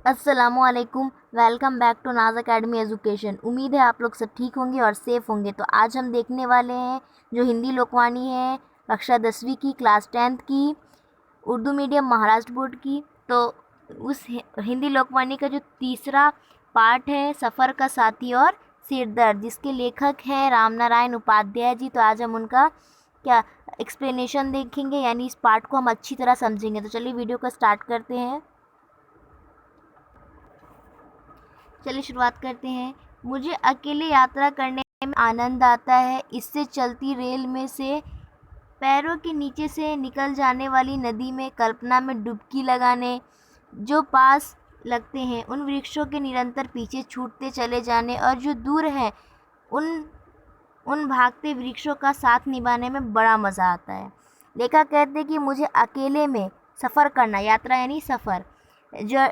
अस्सलामुअलैकुम। Welcome back to नाज academy education. उम्मीद है आप लोग सब ठीक होंगे और सेफ़ होंगे। तो आज हम देखने वाले हैं जो हिंदी लोकवाणी है कक्षा 10वीं की, क्लास 10th की, उर्दू मीडियम महाराष्ट्र बोर्ड की। तो उस हिंदी लोकवाणी का जो तीसरा पार्ट है, सफ़र का साथी और सिरदर्द, जिसके लेखक हैं राम नारायण उपाध्याय जी। तो आज हम उनका क्या एक्सप्लेनेशन देखेंगे, यानी इस पार्ट को हम अच्छी तरह समझेंगे। तो चलिए वीडियो को स्टार्ट करते हैं। चलिए शुरुआत करते हैं। मुझे अकेले यात्रा करने में आनंद आता है। इससे चलती रेल में से पैरों के नीचे से निकल जाने वाली नदी में कल्पना में डुबकी लगाने, जो पास लगते हैं उन वृक्षों के निरंतर पीछे छूटते चले जाने, और जो दूर हैं उन उन भागते वृक्षों का साथ निभाने में बड़ा मज़ा आता है। लेखक कहते हैं कि मुझे अकेले में सफ़र करना, यात्रा यानी सफ़र, जो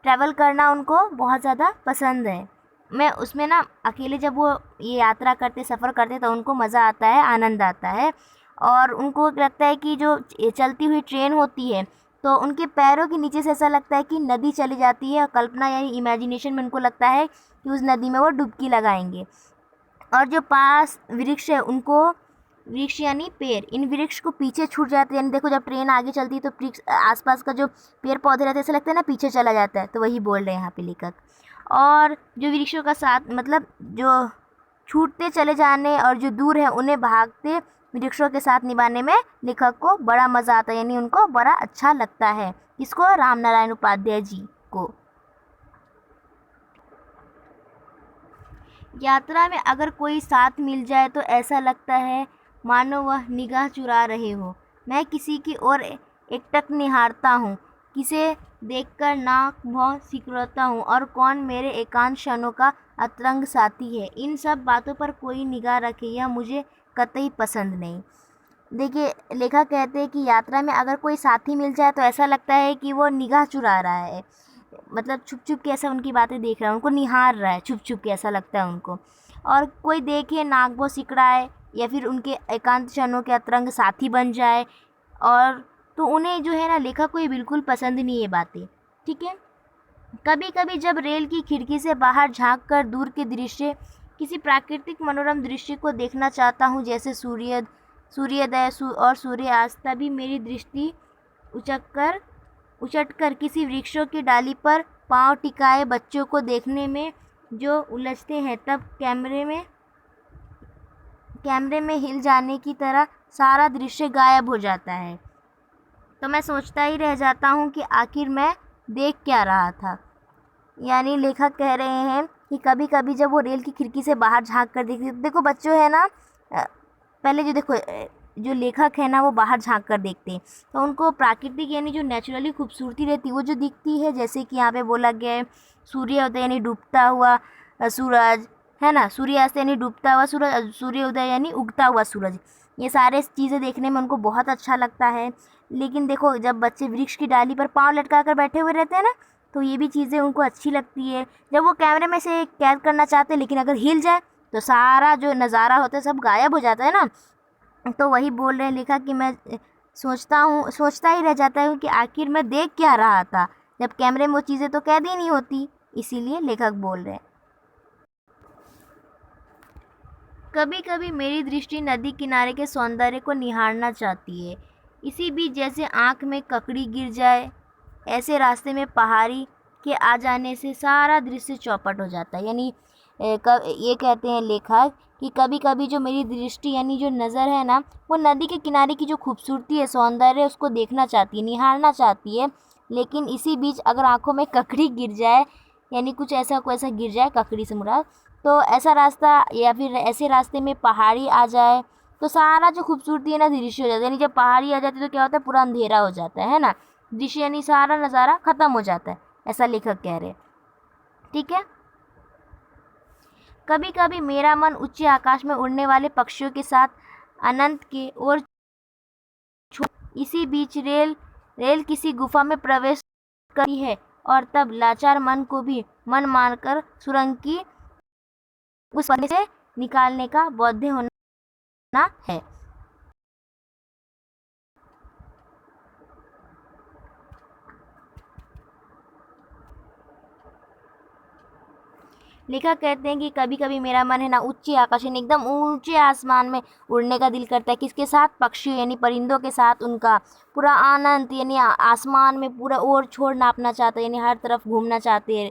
ट्रैवल करना उनको बहुत ज़्यादा पसंद है। मैं उसमें ना अकेले जब वो ये यात्रा करते, सफ़र करते, तो उनको मज़ा आता है, आनंद आता है। और उनको लगता है कि जो चलती हुई ट्रेन होती है, तो उनके पैरों के नीचे से ऐसा लगता है कि नदी चली जाती है, और कल्पना यानी इमेजिनेशन में उनको लगता है कि उस नदी में वो डुबकी लगाएंगे। और जो पास वृक्ष है उनको, वृक्ष यानी पेड़, इन वृक्ष को पीछे छूट जाते हैं। यानी देखो, जब ट्रेन आगे चलती है तो वृक्ष आसपास का जो पेड़ पौधे रहते हैं, ऐसा लगता है ना पीछे चला जाता है। तो वही बोल रहे हैं यहाँ पे लेखक। और जो वृक्षों का साथ, मतलब जो छूटते चले जाने और जो दूर है उन्हें भागते वृक्षों के साथ निभाने में लेखक को बड़ा मज़ा आता है, यानी उनको बड़ा अच्छा लगता है। किसको? राम नारायण उपाध्याय जी को। यात्रा में अगर कोई साथ मिल जाए तो ऐसा लगता है मानो वह निगाह चुरा रहे हो। मैं किसी की ओर एकटक निहारता हूँ, किसे देखकर नाक भौं सिकुड़ता हूँ, और कौन मेरे एकांत क्षणों का अतरंग साथी है। इन सब बातों पर कोई निगाह रखे, यह मुझे कतई पसंद नहीं। देखिए, लेखक कहते हैं कि यात्रा में अगर कोई साथी मिल जाए तो ऐसा लगता है कि वो निगाह चुरा रहा है, मतलब छुप छुप के ऐसा उनकी बातें देख रहा है, उनको निहार रहा है छुप छुप के, ऐसा लगता है उनको। और कोई देखे, नाक भौं सिकड़ाए, या फिर उनके एकांत क्षणों के अतरंग साथी बन जाए। और तो उन्हें जो है ना, लेखक को ये बिल्कुल पसंद नहीं ये बातें। ठीक है। कभी कभी जब रेल की खिड़की से बाहर झांक कर दूर के दृश्य, किसी प्राकृतिक मनोरम दृश्य को देखना चाहता हूँ, जैसे सूर्योदय और सूर्यास्त, तभी मेरी दृष्टि उचक उचटकर किसी वृक्षों की डाली पर पांव टिकाए बच्चों को देखने में जो उलझते हैं, तब कैमरे में हिल जाने की तरह सारा दृश्य गायब हो जाता है। तो मैं सोचता ही रह जाता हूँ कि आखिर मैं देख क्या रहा था। यानी लेखक कह रहे हैं कि कभी कभी जब वो रेल की खिड़की से बाहर झांक कर देखती है, तो देखो बच्चों है ना, पहले जो देखो, जो लेखक है ना वो बाहर झांक कर देखते हैं, तो उनको प्राकृतिक यानी जो नेचुरली खूबसूरती रहती है वो जो दिखती है, जैसे कि यहाँ पे बोला गया है सूर्योदय यानी डूबता हुआ सूरज, है ना, सूर्यास्त यानी डूबता हुआ सूरज, सूर्योदय यानी उगता हुआ सूरज। ये सारे चीज़ें देखने में उनको बहुत अच्छा लगता है। लेकिन देखो, जब बच्चे वृक्ष की डाली पर पाँव लटका कर बैठे हुए रहते हैं ना, तो ये भी चीज़ें उनको अच्छी लगती है। जब वो कैमरे में से कैद करना चाहते हैं, लेकिन अगर हिल जाए तो सारा जो नज़ारा होता है सब गायब हो जाता है ना। तो वही बोल रहे हैं लेखक कि मैं सोचता ही रह जाता हूँ कि आखिर मैं देख क्या रहा था, जब कैमरे में वो चीज़ें तो कैद ही नहीं होती। इसीलिए लेखक बोल रहे हैं। कभी कभी मेरी दृष्टि नदी किनारे के सौंदर्य को निहारना चाहती है। इसी बीच जैसे आँख में ककड़ी गिर जाए, ऐसे रास्ते में पहाड़ी के आ जाने से सारा दृश्य चौपट हो जाता है। यानी ये कहते हैं लेखक कि कभी कभी जो मेरी दृष्टि यानी जो नज़र है ना, वो नदी के किनारे की जो खूबसूरती है, सौंदर्य है, उसको देखना चाहती है, निहारना चाहती है। लेकिन इसी बीच अगर आँखों में ककड़ी गिर जाए, यानी कुछ ऐसा कोई ऐसा गिर जाए, ककड़ी से मुराद, तो ऐसा रास्ता या फिर ऐसे रास्ते में पहाड़ी आ जाए, तो सारा जो खूबसूरती है ना दृश्य हो जाता है। यानी जब पहाड़ी आ जाती है तो क्या होता है, पूरा अंधेरा हो जाता है ना, दृश्य यानी सारा नज़ारा ख़त्म हो जाता है, ऐसा लेखक कह रहे हैं। ठीक है। कभी कभी मेरा मन ऊंचे आकाश में उड़ने वाले पक्षियों के साथ अनंत के ओर इसी बीच रेल किसी गुफा में प्रवेश करती है, और तब लाचार मन को भी मन मानकर सुरंग की उस पन्ने से निकालने का बाध्य होना है। लेखक कहते हैं कि कभी कभी मेरा मन है ना ऊंचे आकाश यानी एकदम ऊंचे आसमान में उड़ने का दिल करता है। किसके साथ? पक्षियों यानी परिंदों के साथ। उनका पूरा आनंद यानी आसमान में पूरा ओर छोर नापना चाहते हैं, यानी हर तरफ घूमना चाहते हैं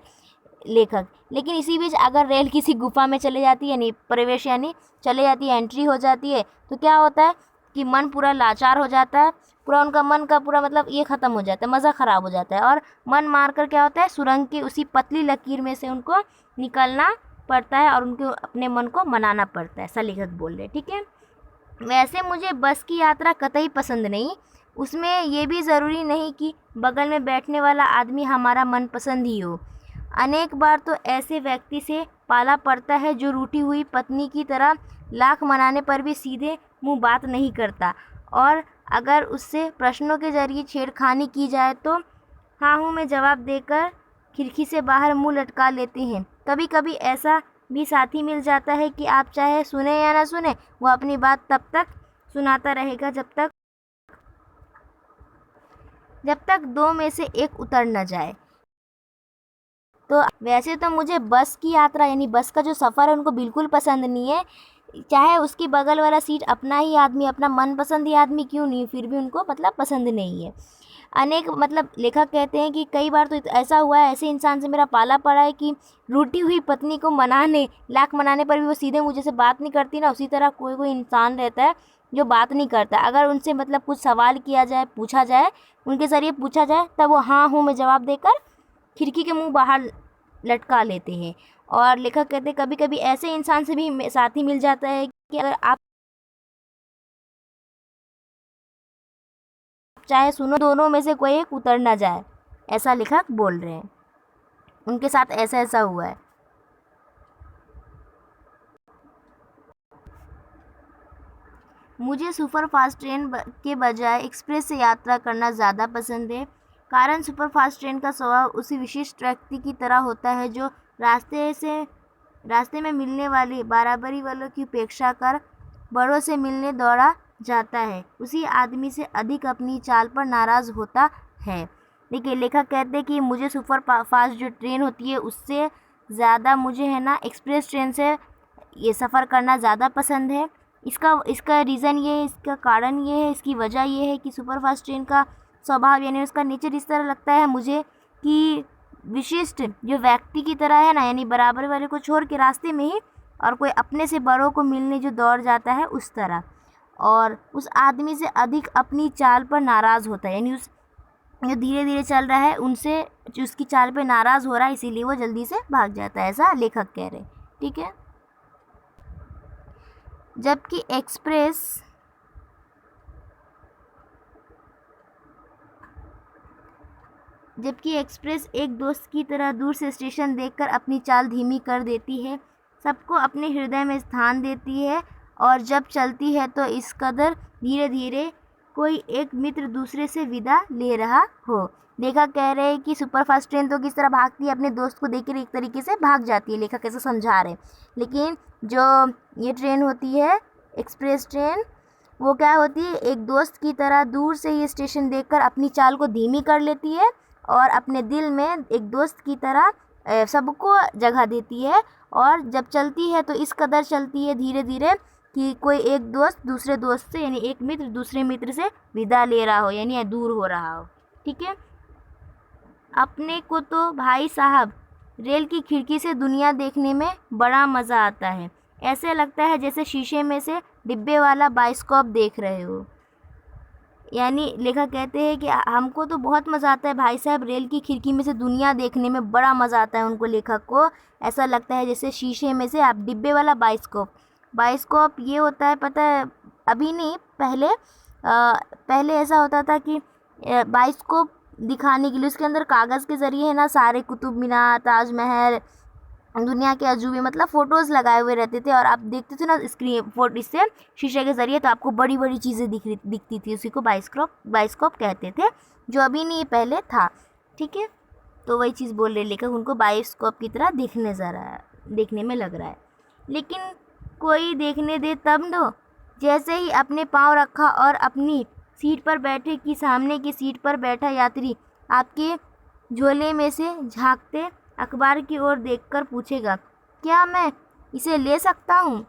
लेखक। लेकिन इसी बीच अगर रेल किसी गुफा में चले जाती है, यानी प्रवेश यानी चले जाती है, एंट्री हो जाती है, तो क्या होता है कि मन पूरा लाचार हो जाता है। पूरा उनका मन का पूरा मतलब ये ख़त्म हो जाता है, मज़ा ख़राब हो जाता है और मन मार कर क्या होता है, सुरंग की उसी पतली लकीर में से उनको निकलना पड़ता है और उनको अपने मन को मनाना पड़ता है। ऐसा लेखक बोल रहे हैं, ठीक है। वैसे मुझे बस की यात्रा कतई पसंद नहीं। उसमें ये भी ज़रूरी नहीं कि बगल में बैठने वाला आदमी हमारा मनपसंद ही हो। अनेक बार तो ऐसे व्यक्ति से पाला पड़ता है जो रूठी हुई पत्नी की तरह लाख मनाने पर भी सीधे मुंह बात नहीं करता, और अगर उससे प्रश्नों के जरिए छेड़खानी की जाए तो हाँ हूँ में जवाब देकर खिड़की से बाहर मुंह लटका लेते हैं। कभी कभी ऐसा भी साथी मिल जाता है कि आप चाहे सुने या ना सुने, वो अपनी बात तब तक सुनाता रहेगा जब तक दो में से एक उतर न जाए। तो वैसे तो मुझे बस की यात्रा यानी बस का जो सफ़र है उनको बिल्कुल पसंद नहीं है, चाहे उसकी बगल वाला सीट अपना ही आदमी, अपना मनपसंद ही आदमी क्यों नहीं, फिर भी उनको मतलब पसंद नहीं है। अनेक मतलब लेखक कहते हैं कि कई बार तो ऐसा हुआ है, ऐसे इंसान से मेरा पाला पड़ा है कि रूठी हुई पत्नी को मनाने लाख मनाने पर भी वो सीधे मुझे से बात नहीं करती ना, उसी तरह कोई कोई इंसान रहता है जो बात नहीं करता। अगर उनसे मतलब कुछ सवाल किया जाए, पूछा जाए, उनके ज़रिए पूछा जाए, तब वो हाँ हूँ में जवाब देकर खिड़की के मुंह बाहर लटका लेते हैं। और लेखक कहते हैं कभी कभी ऐसे इंसान से भी साथी मिल जाता है कि अगर आप चाहे सुनो, दोनों में से कोई एक उतर ना जाए। ऐसा लेखक बोल रहे हैं, उनके साथ ऐसा ऐसा हुआ है। मुझे सुपरफास्ट ट्रेन के बजाय एक्सप्रेस से यात्रा करना ज़्यादा पसंद है। कारण सुपरफास्ट ट्रेन का स्वभाव उसी विशिष्ट व्यक्ति की तरह होता है जो रास्ते में मिलने वाले बराबरी वालों की उपेक्षा कर बड़ों से मिलने दौड़ा जाता है। उसी आदमी से अधिक अपनी चाल पर नाराज़ होता है। देखिए लेखक कहते हैं कि मुझे सुपर फास्ट जो ट्रेन होती है उससे ज़्यादा मुझे है ना एक्सप्रेस ट्रेन से ये सफ़र करना ज़्यादा पसंद है। इसका रीज़न ये है, इसका कारण ये है, इसकी वजह ये है कि सुपरफास्ट ट्रेन का स्वभाव यानी उसका नेचर इस तरह लगता है मुझे कि विशिष्ट जो व्यक्ति की तरह है ना, यानी बराबर वाले को छोड़ के रास्ते में ही और कोई अपने से बड़ों को मिलने जो दौड़ जाता है उस तरह, और उस आदमी से अधिक अपनी चाल पर नाराज़ होता है, यानी उस जो धीरे धीरे चल रहा है उनसे जो उसकी चाल पर नाराज़ हो रहा है, इसीलिए वो जल्दी से भाग जाता है। ऐसा लेखक कह रहे, ठीक है। जबकि एक्सप्रेस एक दोस्त की तरह दूर से स्टेशन देखकर अपनी चाल धीमी कर देती है, सबको अपने हृदय में स्थान देती है, और जब चलती है तो इस कदर धीरे धीरे कोई एक मित्र दूसरे से विदा ले रहा हो। लेखक कह रहे हैं कि सुपरफास्ट ट्रेन तो किस तरह भागती है, अपने दोस्त को देखकर एक तरीके से भाग जाती है, लेखक ऐसा समझा रहे हैं। लेकिन जो ये ट्रेन होती है एक्सप्रेस ट्रेन, वो क्या होती है, एक दोस्त की तरह दूर से ही स्टेशन देखकर अपनी चाल को धीमी कर लेती है और अपने दिल में एक दोस्त की तरह सबको जगह देती है, और जब चलती है तो इस कदर चलती है धीरे धीरे कि कोई एक दोस्त दूसरे दोस्त से यानी एक मित्र दूसरे मित्र से विदा ले रहा हो, यानी दूर हो रहा हो, ठीक है। अपने को तो भाई साहब रेल की खिड़की से दुनिया देखने में बड़ा मज़ा आता है। ऐसे लगता है जैसे शीशे में से डिब्बे वाला बाइस्कोप देख रहे हो। यानी लेखक कहते हैं कि हमको तो बहुत मज़ा आता है भाई साहब, रेल की खिड़की में से दुनिया देखने में बड़ा मज़ा आता है उनको, लेखक को ऐसा लगता है जैसे शीशे में से आप डिब्बे वाला बाइस्कोप ये होता है, पता है अभी नहीं पहले ऐसा होता था कि बाइस्कोप दिखाने के लिए उसके अंदर कागज़ के ज़रिए है ना सारे कुतुब मीनार, ताजमहल, दुनिया के अजूबे मतलब फ़ोटोज़ लगाए हुए रहते थे, और आप देखते थे ना स्क्रीन इससे शीशे के ज़रिए, तो आपको बड़ी बड़ी चीज़ें दिखती थी, उसी को बाइस्कोप कहते थे, जो अभी नहीं पहले था, ठीक है। तो वही चीज़ बोल रहे लेखक, उनको बाइस्कोप की तरह देखने में लग रहा है। लेकिन कोई देखने दे तब दो, जैसे ही अपने पाँव रखा और अपनी सीट पर बैठे कि सामने की सीट पर बैठा यात्री आपके झोले में से झांकते अखबार की ओर देखकर पूछेगा, क्या मैं इसे ले सकता हूँ?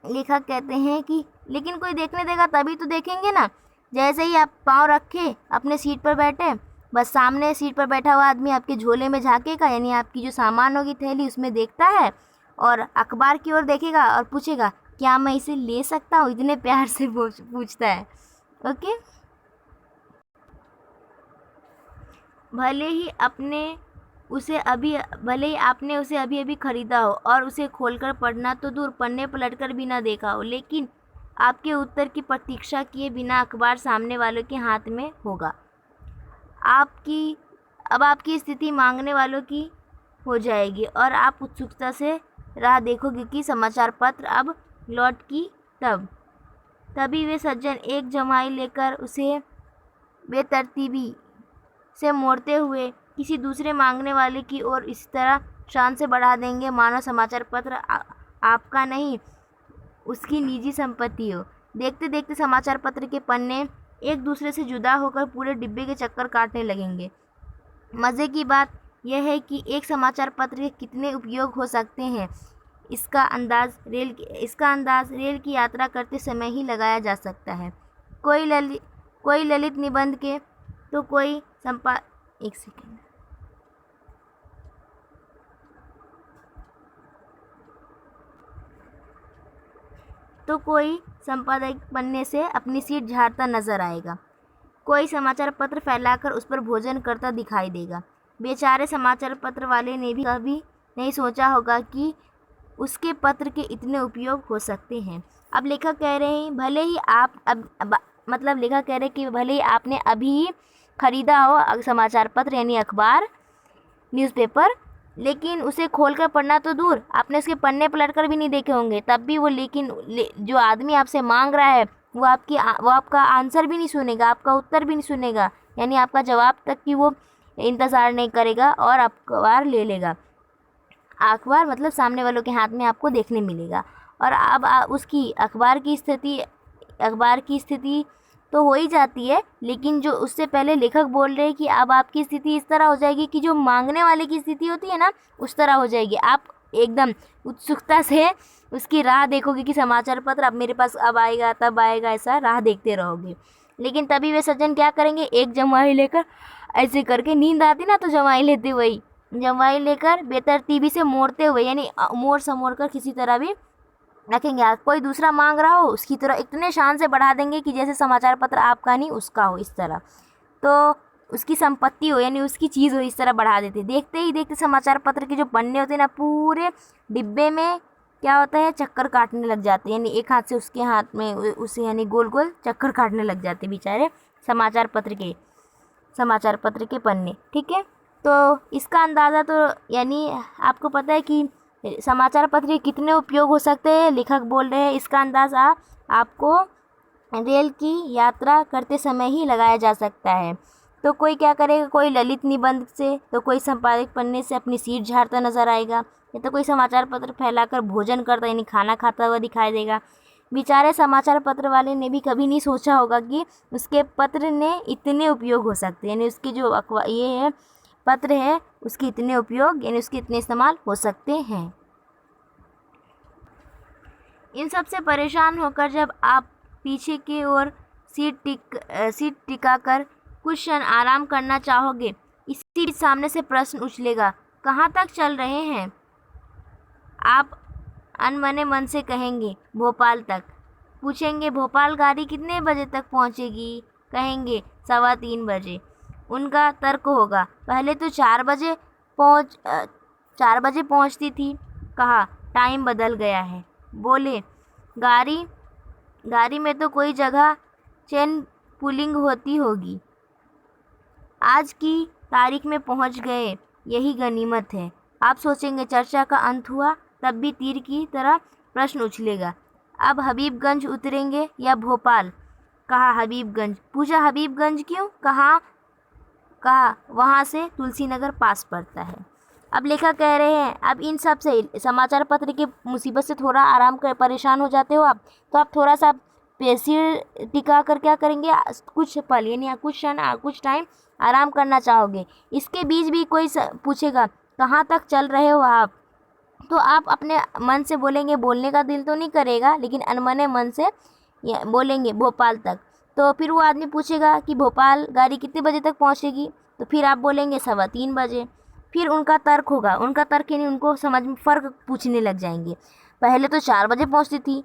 लेखक कहते हैं कि लेकिन कोई देखने देगा तभी तो देखेंगे ना। जैसे ही आप पाँव रखे अपने सीट पर बैठे, बस सामने सीट पर बैठा हुआ आदमी आपके झोले में झाँकेगा, यानी आपकी जो सामान होगी थैली उसमें देखता है और अखबार की ओर देखेगा और पूछेगा क्या मैं इसे ले सकता हूँ? इतने प्यार से पूछता है। ओके, भले ही आपने उसे अभी अभी खरीदा हो और उसे खोलकर पढ़ना तो दूर पन्ने पलटकर भी ना देखा हो, लेकिन आपके उत्तर की प्रतीक्षा किए बिना अखबार सामने वालों के हाथ में होगा। अब आपकी स्थिति मांगने वालों की हो जाएगी और आप उत्सुकता से राह देखोगे कि समाचार पत्र अब लौट की तभी वे सज्जन एक जमाई लेकर उसे बेतरतीबी से मोड़ते हुए किसी दूसरे मांगने वाले की ओर इस तरह शान से बढ़ा देंगे मानो समाचार पत्र आपका नहीं उसकी निजी संपत्ति हो। देखते देखते समाचार पत्र के पन्ने एक दूसरे से जुदा होकर पूरे डिब्बे के चक्कर काटने लगेंगे। मज़े की बात यह है कि एक समाचार पत्र के कितने उपयोग हो सकते हैं इसका अंदाज़ रेल की यात्रा करते समय ही लगाया जा सकता है। कोई ललित निबंध के तो कोई संपादक पन्ने से अपनी सीट झाड़ता नजर आएगा, कोई समाचार पत्र फैलाकर उस पर भोजन करता दिखाई देगा। बेचारे समाचार पत्र वाले ने भी कभी नहीं सोचा होगा कि उसके पत्र के इतने उपयोग हो सकते हैं। अब लेखक कह रहे हैं कि भले ही आपने अभी खरीदा हो समाचार पत्र यानी अखबार न्यूज़पेपर, लेकिन उसे खोलकर पढ़ना तो दूर आपने उसके पन्ने पलटकर भी नहीं देखे होंगे, तब भी जो आदमी आपसे मांग रहा है वो आपका आंसर भी नहीं सुनेगा, आपका उत्तर भी नहीं सुनेगा, यानी आपका जवाब तक की वो इंतज़ार नहीं करेगा और अखबार ले लेगा। अखबार मतलब सामने वालों के हाथ में आपको देखने मिलेगा। और अब उसकी अखबार की स्थिति तो हो ही जाती है, लेकिन जो उससे पहले लेखक बोल रहे हैं कि अब आपकी स्थिति इस तरह हो जाएगी कि जो मांगने वाले की स्थिति होती है ना उस तरह हो जाएगी। आप एकदम उत्सुकता से उसकी राह देखोगे कि समाचार पत्र अब मेरे पास अब आएगा तब आएगा, ऐसा राह देखते रहोगे। लेकिन तभी वे सज्जन क्या करेंगे, एक जमाई लेकर ऐसे करके, नींद आती ना तो जमाई लेते, वही जमाई लेकर बेतरतीबी से मोड़ते हुए यानी मोड़ कर किसी तरह भी रखेंगे। कोई दूसरा मांग रहा हो उसकी तरह इतने शान से बढ़ा देंगे कि जैसे समाचार पत्र आपका नहीं उसका हो, इस तरह तो उसकी संपत्ति हो यानी उसकी चीज़ हो, इस तरह बढ़ा देते। देखते ही देखते समाचार पत्र के जो पन्ने होते हैं ना पूरे डिब्बे में क्या होता है, चक्कर काटने लग जाते हैं, यानी एक हाथ से उसके हाथ में उसे यानी गोल गोल चक्कर काटने लग जाते बेचारे समाचार पत्र के पन्ने। ठीक है, तो इसका अंदाज़ा तो यानी आपको पता है कि समाचार पत्र के कितने उपयोग हो सकते हैं, लेखक बोल रहे हैं इसका अंदाज़ा आपको रेल की यात्रा करते समय ही लगाया जा सकता है। तो कोई क्या करेगा, कोई ललित निबंध से तो कोई संपादक पन्ने से अपनी सीट झाड़ता नजर आएगा, या तो कोई समाचार पत्र फैलाकर भोजन करता यानी खाना खाता हुआ दिखाई देगा। बेचारे समाचार पत्र वाले ने भी कभी नहीं सोचा होगा कि उसके पत्र ने इतने उपयोग हो सकते हैं, यानी उसकी जो पत्र है उसके इतने उपयोग यानी उसके इतने इस्तेमाल हो सकते हैं। इन सब से परेशान होकर जब आप पीछे की ओर सीट टिकाकर कुछ क्षण आराम करना चाहोगे, इसी बीच सामने से प्रश्न उछलेगा, कहाँ तक चल रहे हैं? आप अनमने मन से कहेंगे भोपाल तक। पूछेंगे भोपाल गाड़ी कितने बजे तक पहुँचेगी? कहेंगे 3:15 बजे। उनका तर्क होगा पहले तो 4 बजे पहुंचती थी, कहा टाइम बदल गया है। बोले गाड़ी में तो कोई जगह चेन पुलिंग होती होगी, आज की तारीख में पहुंच गए, यही गनीमत है। आप सोचेंगे चर्चा का अंत हुआ, तब भी तीर की तरह प्रश्न उछलेगा, अब हबीबगंज उतरेंगे या भोपाल? कहा हबीबगंज। पूछा हबीबगंज क्यों? कहा वहाँ से तुलसीनगर पास पड़ता है। अब लेखक कह रहे हैं अब इन सब से समाचार पत्र की मुसीबत से थोड़ा आराम कर परेशान हो जाते हो आप, तो आप थोड़ा सा सिर टिका कर क्या करेंगे, कुछ पल यानी कुछ टाइम आराम करना चाहोगे। इसके बीच भी कोई पूछेगा कहाँ तक चल रहे हो आप, तो आप अपने मन से बोलेंगे, बोलने का दिल तो नहीं करेगा, लेकिन अनमने मन से बोलेंगे भोपाल तक। तो फिर वो आदमी पूछेगा कि भोपाल गाड़ी कितने बजे तक पहुंचेगी, तो फिर आप बोलेंगे 3:15 बजे। फिर उनका तर्क होगा, उनका तर्क यानी उनको समझ में फ़र्क पूछने लग जाएंगे। पहले तो 4 बजे पहुंचती थी,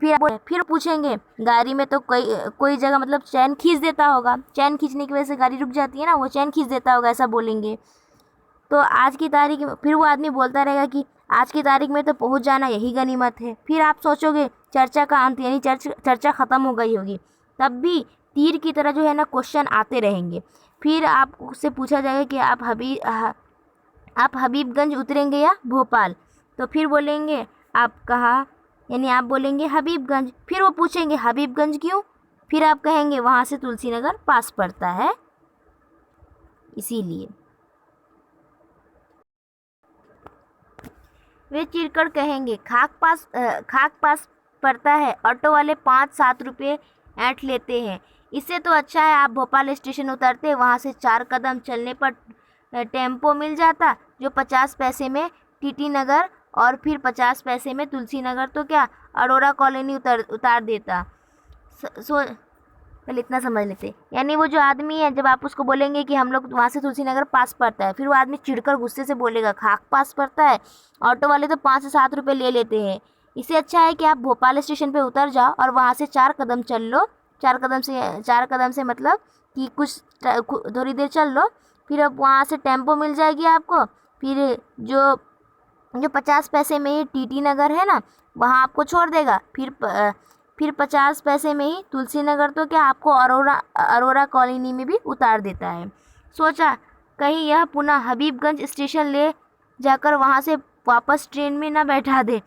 फिर पूछेंगे गाड़ी में तो कोई जगह मतलब चैन खींच देता होगा, चैन खींचने की वजह से गाड़ी रुक जाती है ना, वो चैन खींच देता होगा, ऐसा बोलेंगे। तो आज की तारीख में फिर वो आदमी बोलता रहेगा कि आज की तारीख में तो पहुंच जाना यही गनीमत है। फिर आप सोचोगे चर्चा का अंत, यानी चर्चा ख़त्म हो गई होगी। तब भी तीर की तरह जो है ना क्वेश्चन आते रहेंगे। फिर आपसे पूछा जाएगा कि आप हबीबगंज उतरेंगे या भोपाल। तो फिर बोलेंगे आप कहाँ, यानी आप बोलेंगे हबीबगंज। फिर वो पूछेंगे हबीबगंज क्यों, फिर आप कहेंगे वहाँ से तुलसीनगर पास पड़ता है इसीलिए। वे चिढ़कर कहेंगे खाक पास पड़ता है, ऑटो वाले 5-7 रुपये ऐंठ लेते हैं। इससे तो अच्छा है आप भोपाल स्टेशन उतरते, वहाँ से 4 कदम चलने पर टेम्पो मिल जाता जो 50 पैसे में टीटी नगर और फिर 50 पैसे में तुलसी नगर तो क्या अरोरा कॉलोनी उतार देता। पहले इतना समझ लेते, यानी वो जो आदमी है, जब आप उसको बोलेंगे कि हम लोग वहाँ से तुलसी नगर पास पड़ता है, फिर वो आदमी चिढ़कर गुस्से से बोलेगा खाक पास पड़ता है, ऑटो वाले तो 5 से 7 रुपये ले लेते हैं। इससे अच्छा है कि आप भोपाल स्टेशन पे उतर जाओ और वहाँ से 4 कदम चल लो। 4 कदम से मतलब कि कुछ थोड़ी देर चल लो, फिर अब वहाँ से टेम्पो मिल जाएगी आपको। फिर जो 50 पैसे में ही टीटी नगर है ना, वहाँ आपको छोड़ देगा। फिर 50 पैसे में ही तुलसी नगर तो क्या आपको अरोरा कॉलोनी में भी उतार देता है। सोचा कहीं यह पुनः हबीबगंज स्टेशन ले जाकर वहाँ से वापस ट्रेन में न बैठा दे।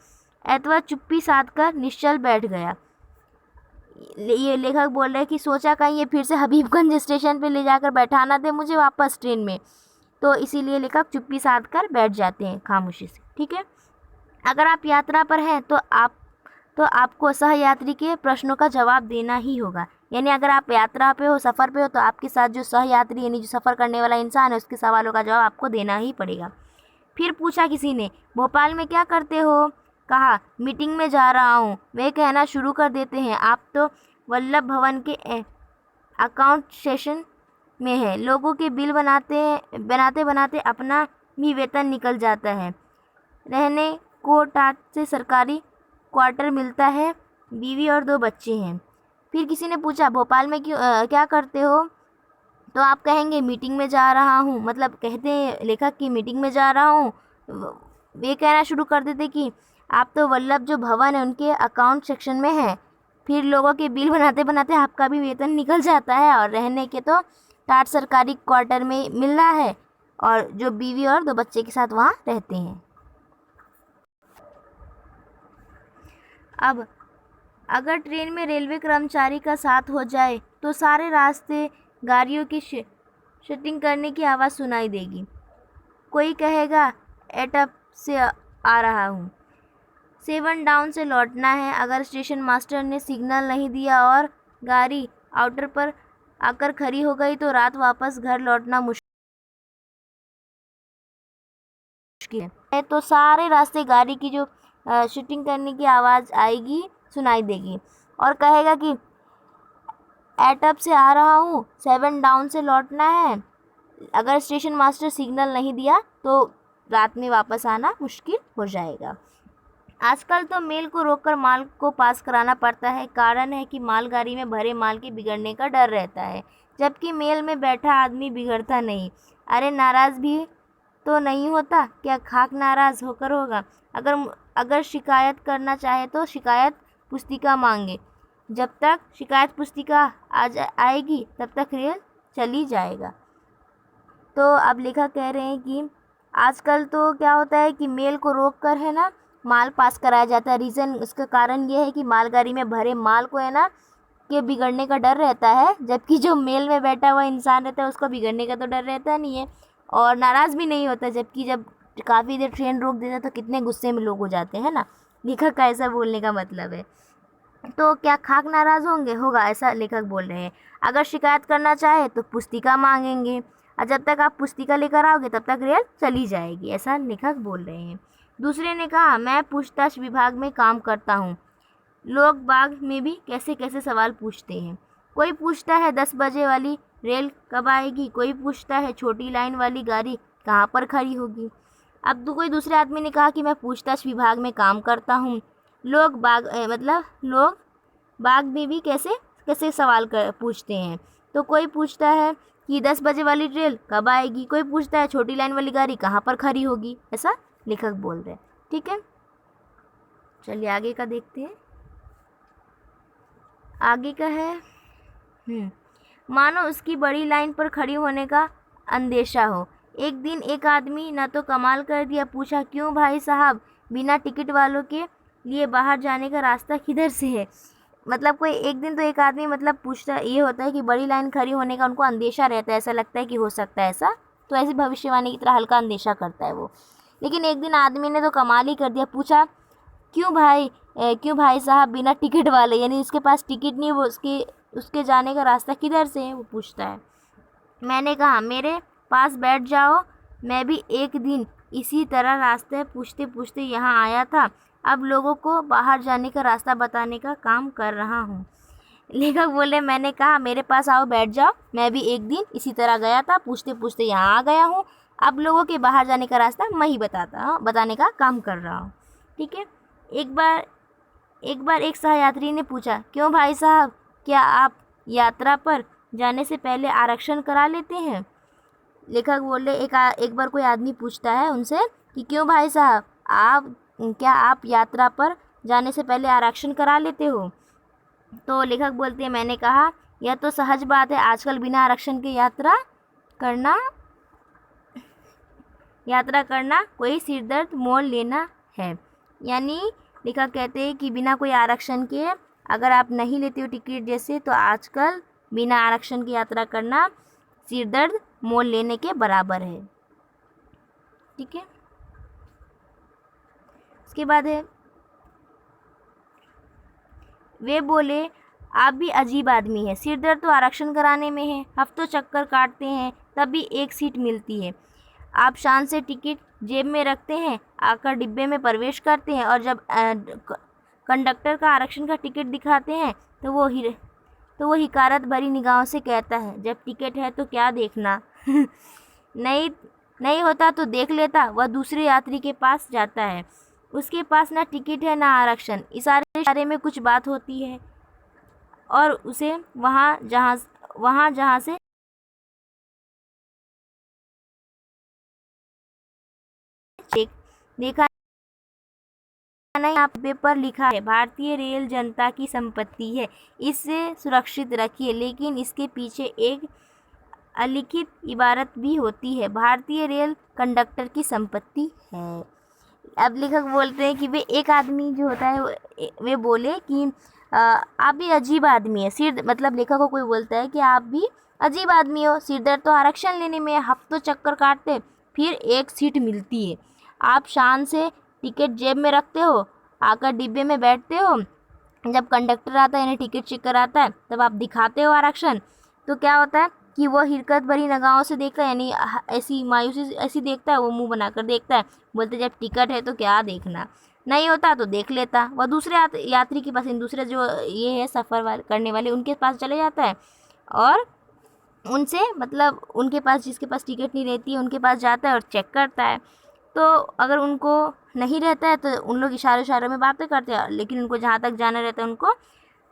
एतवा चुप्पी साध कर निश्चल बैठ गया। ये लेखक बोल रहे हैं कि सोचा कहीं ये फिर से हबीबगंज स्टेशन पे ले जाकर बैठाना दे मुझे वापस ट्रेन में, तो इसीलिए लेखक चुप्पी साध कर बैठ जाते हैं खामोशी से। ठीक है, अगर आप यात्रा पर हैं तो आपको सहयात्री के प्रश्नों का जवाब देना ही होगा। यानी अगर आप यात्रा पे हो, सफ़र पे हो, तो आपके साथ जो सहयात्री यानी जो सफ़र करने वाला इंसान है उसके सवालों का जवाब आपको देना ही पड़ेगा। फिर पूछा किसी ने, भोपाल में क्या करते हो? कहा मीटिंग में जा रहा हूँ। वे कहना शुरू कर देते हैं, आप तो वल्लभ भवन के अकाउंट सेशन में है। लोगों के बिल बनाते बनाते अपना भी वेतन निकल जाता है। रहने को टाट से सरकारी क्वार्टर मिलता है। बीवी और 2 बच्चे हैं। फिर किसी ने पूछा भोपाल में क्या करते हो? तो आप कहेंगे मीटिंग में जा रहा हूँ, मतलब कहते हैं लेखक की मीटिंग में जा रहा हूँ। वे कहना शुरू कर देते कि आप तो वल्लभ जो भवन है उनके अकाउंट सेक्शन में है। फिर लोगों के बिल बनाते बनाते आपका भी वेतन निकल जाता है और रहने के तो टाट सरकारी क्वार्टर में मिल रहा है और जो बीवी और 2 बच्चे के साथ वहाँ रहते हैं। अब अगर ट्रेन में रेलवे कर्मचारी का साथ हो जाए तो सारे रास्ते गाड़ियों की शूटिंग करने की आवाज़ सुनाई देगी। कोई कहेगा एटअप से आ रहा हूँ, 7 डाउन से लौटना है। अगर स्टेशन मास्टर ने सिग्नल नहीं दिया और गाड़ी आउटर पर आकर खड़ी हो गई तो रात वापस घर लौटना मुश्किल है। तो सारे रास्ते गाड़ी की जो शूटिंग करने की आवाज़ आएगी, सुनाई देगी और कहेगा कि एटअप से आ रहा हूँ, 7 डाउन से लौटना है। अगर स्टेशन मास्टर सिग्नल नहीं दिया तो रात में वापस आना मुश्किल हो जाएगा। आजकल तो मेल को रोककर माल को पास कराना पड़ता है। कारण है कि मालगाड़ी में भरे माल के बिगड़ने का डर रहता है, जबकि मेल में बैठा आदमी बिगड़ता नहीं। अरे नाराज़ भी तो नहीं होता, क्या खाक नाराज़ होकर होगा? अगर शिकायत करना चाहे तो शिकायत पुस्तिका मांगे। जब तक शिकायत पुस्तिका आएगी तब तक रेल चली जाएगा। तो अब लेखक कह रहे हैं कि आजकल तो क्या होता है कि मेल को रोक कर है ना माल पास कराया जाता है। रीज़न उसका कारण ये है कि मालगाड़ी में भरे माल को है ना के बिगड़ने का डर रहता है, जबकि जो मेल में बैठा हुआ इंसान रहता है उसको बिगड़ने का तो डर रहता नहीं है और नाराज़ भी नहीं होता। जबकि जब काफ़ी देर ट्रेन रोक देता तो कितने गुस्से में लोग हो जाते हैं ना। लेखक का ऐसा बोलने का मतलब है। तो क्या खाक नाराज़ होगा, ऐसा लेखक बोल रहे हैं। अगर शिकायत करना चाहे तो पुस्तिका मांगेंगे। और जब तक आप पुस्तिका लेकर आओगे तब तक रेल चली जाएगी, ऐसा लेखक बोल रहे हैं। दूसरे ने कहा, मैं पूछताछ विभाग में काम करता हूँ। लोग बाग में भी कैसे कैसे सवाल पूछते हैं। कोई पूछता है 10 बजे वाली रेल कब आएगी, कोई पूछता है छोटी लाइन वाली गाड़ी कहाँ पर खड़ी होगी। अब कोई दूसरे आदमी ने कहा कि मैं पूछताछ विभाग में काम करता हूँ। लोग बाग में भी कैसे कैसे सवाल पूछते हैं। तो कोई पूछता है कि 10 बजे वाली रेल कब आएगी, कोई पूछता है छोटी लाइन वाली गाड़ी कहाँ पर खड़ी होगी, ऐसा लेखक बोल रहे हैं। ठीक है, चलिए आगे का देखते हैं। आगे का है मानो उसकी बड़ी लाइन पर खड़ी होने का अंदेशा हो। एक दिन एक आदमी न तो कमाल कर दिया, पूछा, क्यों भाई साहब, बिना टिकट वालों के लिए बाहर जाने का रास्ता किधर से है। मतलब कोई एक दिन तो एक आदमी मतलब पूछता, ये होता है कि बड़ी लाइन खड़ी होने का उनको अंदेशा रहता है, ऐसा लगता है कि हो सकता है ऐसा, तो ऐसी भविष्यवाणी की तरह हल्का अंदेशा करता है वो। लेकिन एक दिन आदमी ने तो कमाल ही कर दिया, पूछा, क्यों भाई साहब, बिना टिकट वाले, यानी उसके पास टिकट नहीं, वो उसके जाने का रास्ता किधर से है, वो पूछता है। मैंने कहा, मेरे पास बैठ जाओ, मैं भी एक दिन इसी तरह रास्ते पूछते पूछते यहाँ आया था, अब लोगों को बाहर जाने का रास्ता बताने का काम कर रहा हूँ। लेखक बोले, मैंने कहा, मेरे पास आओ, बैठ जाओ, मैं भी एक दिन इसी तरह गया था, पूछते पूछते यहाँ आ गया हूँ, अब लोगों के बाहर जाने का रास्ता मैं ही बताने का काम कर रहा हूँ। ठीक है। एक बार एक सहयात्री ने पूछा, क्यों भाई साहब, क्या आप यात्रा पर जाने से पहले आरक्षण करा लेते हैं। लेखक बोले, एक बार कोई आदमी पूछता है उनसे कि क्यों भाई साहब, क्या आप यात्रा पर जाने से पहले आरक्षण करा लेते हो। तो लेखक बोलते हैं, मैंने कहा, यह तो सहज बात है, आजकल बिना आरक्षण के यात्रा करना कोई सिरदर्द मोल लेना है। यानी लेखक कहते हैं कि बिना कोई आरक्षण के अगर आप नहीं लेते हो टिकट जैसे, तो आजकल बिना आरक्षण की यात्रा करना सिरदर्द मोल लेने के बराबर है। ठीक है। उसके बाद है, वे बोले, आप भी अजीब आदमी हैं, सिरदर्द तो आरक्षण कराने में है, हफ्तों चक्कर काटते हैं तभी एक सीट मिलती है। आप शान से टिकट जेब में रखते हैं, आकर डिब्बे में प्रवेश करते हैं, और जब कंडक्टर का आरक्षण का टिकट दिखाते हैं तो वो हिकारत भरी निगाहों से कहता है, जब टिकट है तो क्या देखना। नहीं होता तो देख लेता। वह दूसरे यात्री के पास जाता है, उसके पास ना टिकट है ना आरक्षण, इशारे में कुछ बात होती है और उसे वहाँ जहाँ से देखा नहीं, आप पर लिखा है, भारतीय रेल जनता की संपत्ति है, इसे सुरक्षित रखिए, लेकिन इसके पीछे एक अलिखित इबारत भी होती है, भारतीय रेल कंडक्टर की संपत्ति है। अब लेखक बोलते हैं कि वे एक आदमी जो होता है वे बोले कि आप भी अजीब आदमी है, मतलब लेखक को कोई बोलता है कि आप भी अजीब आदमी हो, सिरदर्द तो आरक्षण लेने में, हफ्तों चक्कर काटते फिर एक सीट मिलती है। आप शान से टिकट जेब में रखते हो, आकर डिब्बे में बैठते हो, जब कंडक्टर आता है यानी टिकट चेक कराता है तब आप दिखाते हो आरक्षण, तो क्या होता है कि वो हिरकत भरी निगाहों से देखता है, यानी ऐसी मायूसी ऐसी देखता है, वो मुंह बनाकर देखता है, बोलते जब टिकट है तो क्या देखना, नहीं होता तो देख लेता। वह दूसरे यात्री के पास, दूसरे जो ये है सफ़र करने वाले, उनके पास चले जाता है और उनसे मतलब उनके पास जिसके पास टिकट नहीं रहती है उनके पास जाता है और चेक करता है। तो अगर उनको नहीं रहता है तो उन लोग इशारों में बातें करते हैं, लेकिन उनको जहाँ तक जाना रहता है उनको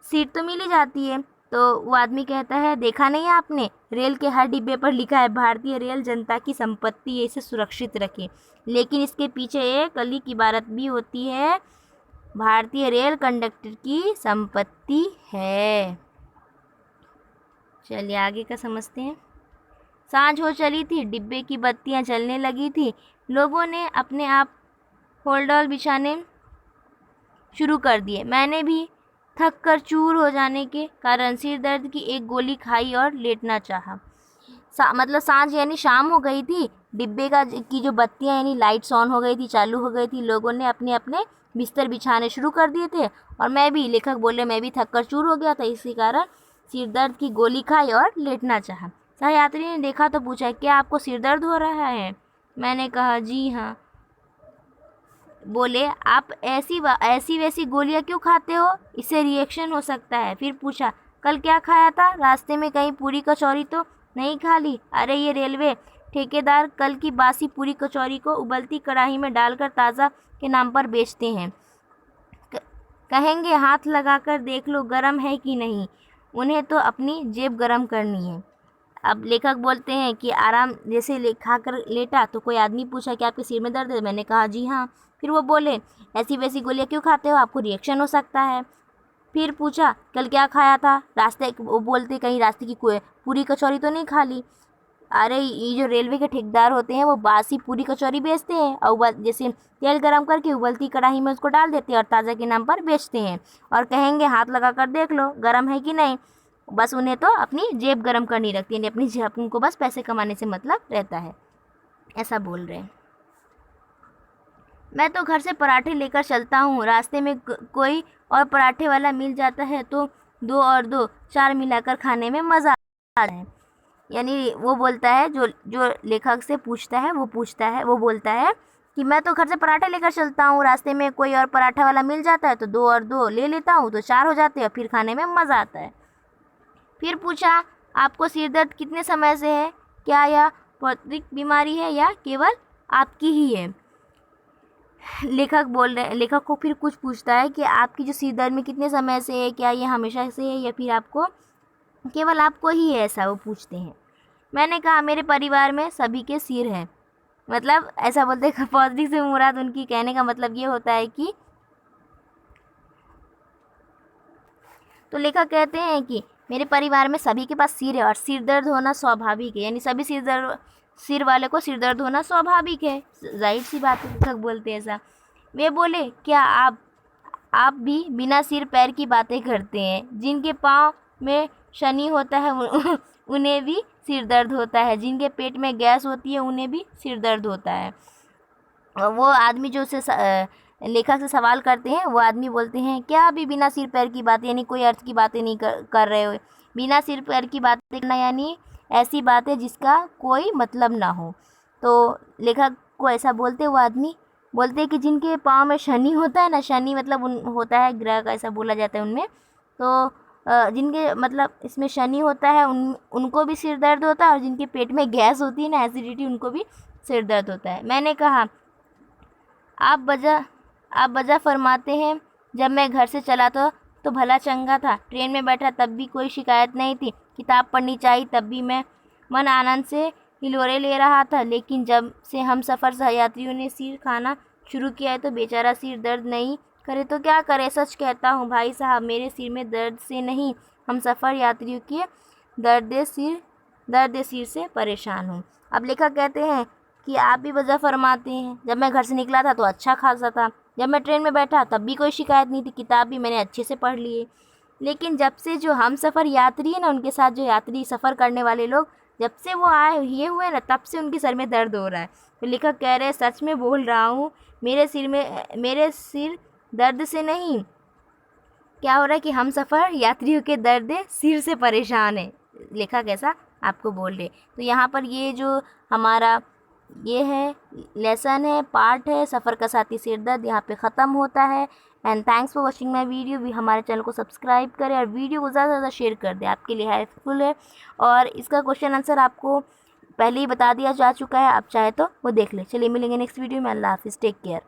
सीट तो मिल ही जाती है। तो वो आदमी कहता है, देखा नहीं आपने, रेल के हर डिब्बे पर लिखा है, भारतीय रेल जनता की संपत्ति है, इसे सुरक्षित रखें, लेकिन इसके पीछे एक अलिखित इबारत भी होती है, भारतीय रेल कंडक्टर की संपत्ति है। चलिए आगे का समझते हैं। सांझ हो चली थी, डिब्बे की बत्तियां जलने लगी थी, लोगों ने अपने आप होल्डॉल बिछाने शुरू कर दिए। मैंने भी थक कर चूर हो जाने के कारण सिर दर्द की एक गोली खाई और लेटना चाहा। मतलब सांझ यानी शाम हो गई थी, डिब्बे की जो बत्तियां यानी लाइट्स ऑन हो गई थी, चालू हो गई थी, लोगों ने अपने अपने बिस्तर बिछाने शुरू कर दिए थे और मैं भी, लेखक बोले, मैं भी थक कर चूर हो गया था, इसी कारण सिर दर्द की गोली खाई और लेटना चाहा। सहयात्री ने देखा तो पूछा, क्या आपको सिर दर्द हो रहा है? मैंने कहा, जी हाँ। बोले, आप ऐसी वैसी गोलियां क्यों खाते हो? इससे रिएक्शन हो सकता है। फिर पूछा, कल क्या खाया था? रास्ते में कहीं पूरी कचौरी तो नहीं खा ली? अरे ये रेलवे ठेकेदार कल की बासी पूरी कचौरी को उबलती कढ़ाई में डालकर ताज़ा के नाम पर बेचते हैं। कहेंगे हाथ लगाकर देख लो गरम है कि नहीं। उन्हें तो अपनी जेब गरम करनी है। अब लेखक बोलते हैं कि आराम जैसे खा कर लेटा तो कोई आदमी पूछा कि आपके सिर में दर्द है? मैंने कहा, जी हाँ। फिर वो बोले, ऐसी वैसी गोलियां क्यों खाते हो? आपको रिएक्शन हो सकता है। फिर पूछा, कल क्या खाया था? वो बोलते, कहीं रास्ते की कोई पूरी कचौरी तो नहीं खा ली? अरे ये जो रेलवे के ठेकेदार होते हैं वो बासी पूरी कचौरी बेचते हैं और जैसे तेल गरम करके उबलती कढ़ाई में उसको डाल देते हैं और ताज़ा के नाम पर बेचते हैं और कहेंगे हाथ लगा कर देख लो गरम है कि नहीं। बस उन्हें तो अपनी जेब गरम करनी रखती है, अपनी जेब, उनको बस पैसे कमाने से मतलब रहता है, ऐसा बोल रहे हैं। मैं तो घर से पराठे लेकर चलता हूँ, रास्ते में कोई और पराठे वाला मिल जाता है तो 2 और 2 4 मिलाकर खाने में मज़ा आता है। यानी वो बोलता है, जो लेखक से पूछता है वो बोलता है कि मैं तो घर से पराठे लेकर चलता हूँ, रास्ते में कोई और पराठा वाला मिल जाता है तो 2 और 2 ले लेता हूँ तो 4 हो जाते हैं, फिर खाने में मज़ा आता है। फिर पूछा, आपको सिर दर्द कितने समय से है? क्या यह पौत्रिक बीमारी है या केवल आपकी ही है? लेखक को फिर कुछ पूछता है कि आपकी जो सिर दर्द में कितने समय से है, क्या ये हमेशा से है या फिर आपको केवल आपको ही है, ऐसा वो पूछते हैं। मैंने कहा, मेरे परिवार में सभी के सिर हैं। मतलब ऐसा बोलते हैं, पौत्रिक से मुराद उनकी कहने का मतलब ये होता है कि, तो लेखक कहते हैं कि मेरे परिवार में सभी के पास सिर है और सिर दर्द होना स्वाभाविक है, यानी सभी सिर वाले को सिर दर्द होना स्वाभाविक है, जाहिर सी बात है, लेखक बोलते हैं ऐसा। वे बोले, क्या आप भी बिना सिर पैर की बातें करते हैं? जिनके पाँव में शनि होता है उन्हें भी सिर दर्द होता है, जिनके पेट में गैस होती है उन्हें भी सिर दर्द होता है। वो आदमी जो उसे लेखक से सवाल करते हैं, वो आदमी बोलते हैं, क्या अभी बिना सिर पैर की बातें, यानी कोई अर्थ की बातें नहीं कर रहे हो? बिना सिर पैर की बातें करना यानी ऐसी बात है जिसका कोई मतलब ना हो। तो लेखक को ऐसा बोलते, वो आदमी बोलते हैं कि जिनके पाँव में शनि होता है ना, शनि मतलब होता है ग्रह का, ऐसा बोला जाता है उनमें, तो जिनके मतलब इसमें शनि होता है उनको भी सिर दर्द होता है और जिनके पेट में गैस होती है ना, एसिडिटी, उनको भी सिर दर्द होता है। मैंने कहा, आप वजह फरमाते हैं, जब मैं घर से चला तो भला चंगा था, ट्रेन में बैठा तब भी कोई शिकायत नहीं थी, किताब पढ़नी चाहिए तब भी मैं मन आनंद से हिलोरे ले रहा था, लेकिन जब से हम सफ़र सहयात्रियों ने सिर खाना शुरू किया है तो बेचारा सिर दर्द नहीं करे तो क्या करे? सच कहता हूँ भाई साहब, मेरे सिर में दर्द से नहीं, हम सफ़र यात्रियों के दर्द सिर से परेशान हूँ। अब लेखक कहते हैं कि आप भी वजह फरमाते हैं, जब मैं घर से निकला था तो अच्छा खासा था, जब मैं ट्रेन में बैठा तब भी कोई शिकायत नहीं थी, किताब भी मैंने अच्छे से पढ़ ली है, लेकिन जब से जो हम सफ़र यात्री है ना, उनके साथ जो यात्री सफ़र करने वाले लोग, जब से वो ये हुए ना, तब से उनके सर में दर्द हो रहा है। तो लेखक कह रहे हैं, सच में बोल रहा हूँ, मेरे सिर दर्द से नहीं, क्या हो रहा है कि हम सफ़र यात्रियों के दर्द सिर से परेशान है, लेखक ऐसा आपको बोल रहे। तो यहाँ पर ये जो हमारा ये है लेसन है, पार्ट है, सफ़र का साथी सिर दर्द, यहाँ पे ख़त्म होता है। And thanks for watching my video. भी हमारे चैनल को सब्सक्राइब करें और वीडियो को ज़्यादा से ज़्यादा शेयर कर दें, आपके लिए हेल्पफुल है। और इसका क्वेश्चन आंसर आपको पहले ही बता दिया जा चुका है, आप चाहे तो वो देख लें। चलिए मिलेंगे नेक्स्ट वीडियो में। अल्लाह हाफिज़, टेक केयर।